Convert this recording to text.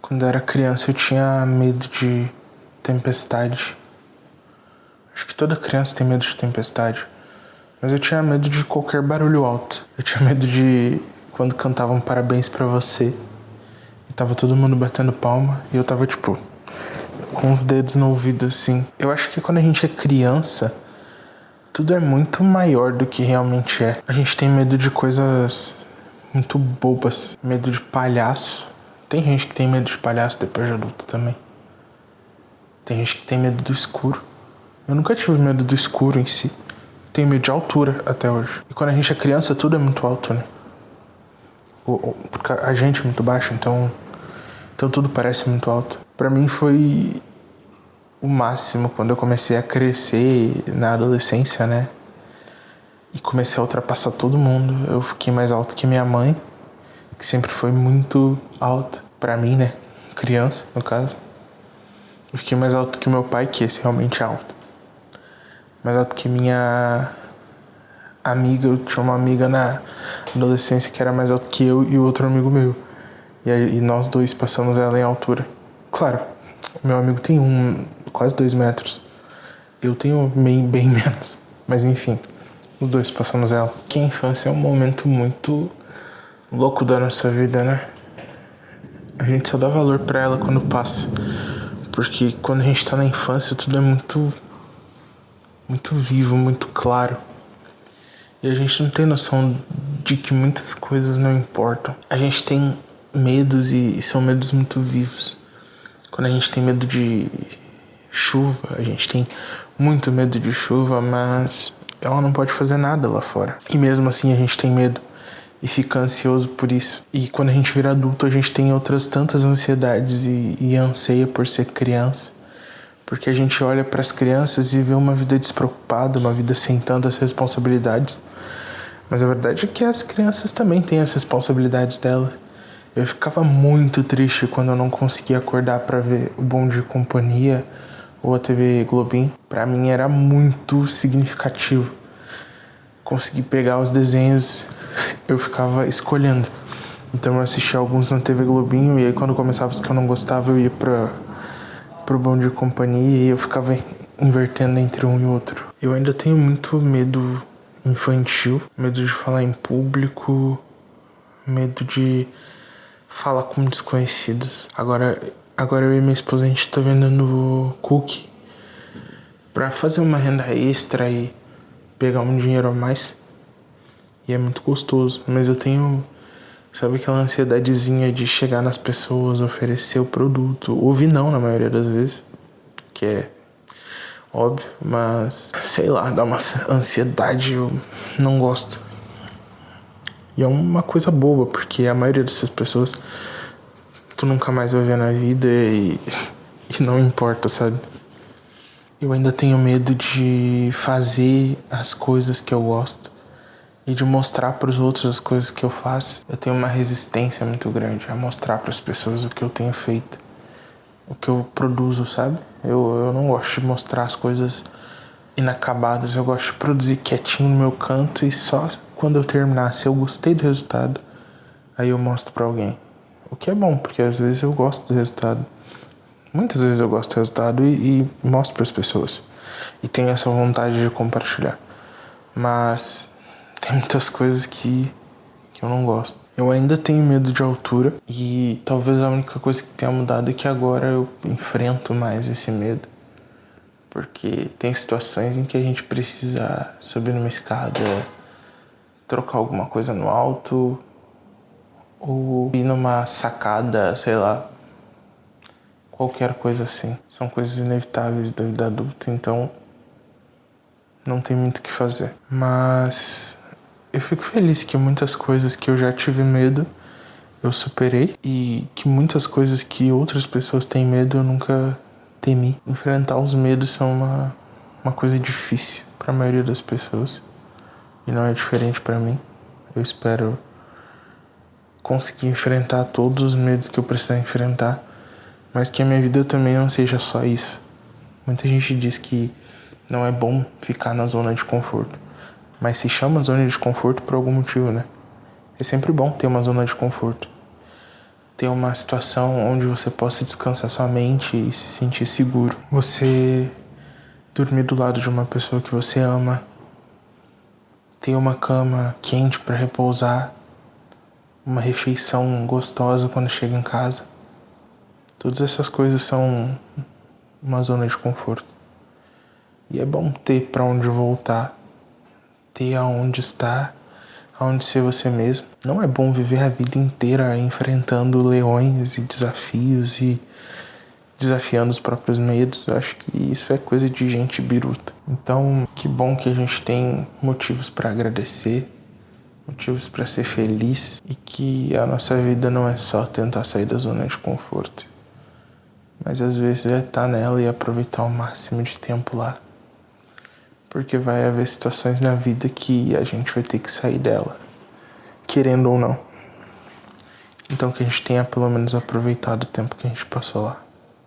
Quando eu era criança eu tinha medo de tempestade. Acho que toda criança tem medo de tempestade. Mas eu tinha medo de qualquer barulho alto. Eu tinha medo de quando cantavam parabéns pra você. E tava todo mundo batendo palma. E eu tava tipo, com os dedos no ouvido assim. Eu acho que quando a gente é criança, tudo é muito maior do que realmente é. A gente tem medo de coisas muito bobas. Medo de palhaço. Tem gente que tem medo de palhaço depois de adulto também. Tem gente que tem medo do escuro. Eu nunca tive medo do escuro em si. Tenho medo de altura até hoje. E quando a gente é criança, tudo é muito alto, né? Porque a gente é muito baixo, então tudo parece muito alto. Pra mim foi o máximo quando eu comecei a crescer na adolescência, né? E comecei a ultrapassar todo mundo. Eu fiquei mais alto que minha mãe, que sempre foi muito alta. Pra mim, né? Criança, no caso. Eu fiquei mais alto que o meu pai, que esse realmente é alto. Mais alto que minha amiga. Eu tinha uma amiga na adolescência que era mais alto que eu e o outro amigo meu. E nós dois passamos ela em altura. Claro, o meu amigo tem quase 2 metros. Eu tenho bem menos. Mas enfim, os dois passamos ela. Que a infância é um momento muito louco da nossa vida, né? A gente só dá valor pra ela quando passa. Porque quando a gente tá na infância, tudo é muito vivo, muito claro. E a gente não tem noção de que muitas coisas não importam. A gente tem medos e são medos muito vivos. Quando a gente tem medo de chuva, a gente tem muito medo de chuva, mas ela não pode fazer nada lá fora. E mesmo assim a gente tem medo e fica ansioso por isso. E quando a gente vira adulto, a gente tem outras tantas ansiedades e anseia por ser criança. Porque a gente olha para as crianças e vê uma vida despreocupada, uma vida sem tantas responsabilidades. Mas a verdade é que as crianças também têm as responsabilidades delas. Eu ficava muito triste quando eu não conseguia acordar para ver o Bom Dia e Companhia ou a TV Globinho. Para mim era muito significativo. Consegui pegar os desenhos, eu ficava escolhendo. Então eu assistia alguns na TV Globinho e aí quando começava os que eu não gostava eu ia pro Bom Dia e Companhia e eu ficava invertendo entre um e outro. Eu ainda tenho muito medo infantil, medo de falar em público, medo de falar com desconhecidos. Agora eu e minha esposa, a gente tá vendendo cookie pra fazer uma renda extra e pegar um dinheiro a mais. E é muito gostoso, mas eu tenho, sabe, aquela ansiedadezinha de chegar nas pessoas, oferecer o produto, ouvir não na maioria das vezes, que é óbvio, mas sei lá, dá uma ansiedade, eu não gosto. E é uma coisa boba, porque a maioria dessas pessoas tu nunca mais vai ver na vida e não importa, sabe? Eu ainda tenho medo de fazer as coisas que eu gosto e de mostrar para os outros as coisas que eu faço. Eu tenho uma resistência muito grande a mostrar para as pessoas o que eu tenho feito, o que eu produzo, sabe? Eu não gosto de mostrar as coisas inacabadas, eu gosto de produzir quietinho no meu canto e só quando eu terminar, se eu gostei do resultado, aí eu mostro pra alguém. O que é bom, porque às vezes eu gosto do resultado. Muitas vezes eu gosto do resultado e mostro pras pessoas. E tenho essa vontade de compartilhar. Mas tem muitas coisas que eu não gosto. Eu ainda tenho medo de altura e talvez a única coisa que tenha mudado é que agora eu enfrento mais esse medo. Porque tem situações em que a gente precisa subir numa escada, trocar alguma coisa no alto, ou ir numa sacada, sei lá, qualquer coisa assim. São coisas inevitáveis da vida adulta, então não tem muito o que fazer. Mas eu fico feliz que muitas coisas que eu já tive medo eu superei e que muitas coisas que outras pessoas têm medo eu nunca temi. Enfrentar os medos são uma coisa difícil para a maioria das pessoas e não é diferente para mim. Eu espero conseguir enfrentar todos os medos que eu precisar enfrentar, mas que a minha vida também não seja só isso. Muita gente diz que não é bom ficar na zona de conforto, mas se chama zona de conforto por algum motivo, né? É sempre bom ter uma zona de conforto. ter uma situação onde você possa descansar sua mente e se sentir seguro. Você dormir do lado de uma pessoa que você ama, ter uma cama quente para repousar, uma refeição gostosa quando chega em casa. Todas essas coisas são uma zona de conforto. E é bom ter para onde voltar, ter aonde estar, aonde ser você mesmo. Não é bom viver a vida inteira enfrentando leões e desafios e desafiando os próprios medos. Eu acho que isso é coisa de gente biruta. Então, que bom que a gente tem motivos para agradecer, motivos para ser feliz e que a nossa vida não é só tentar sair da zona de conforto, mas às vezes é estar nela e aproveitar o máximo de tempo lá. Porque vai haver situações na vida que a gente vai ter que sair dela, querendo ou não. Então que a gente tenha pelo menos aproveitado o tempo que a gente passou lá.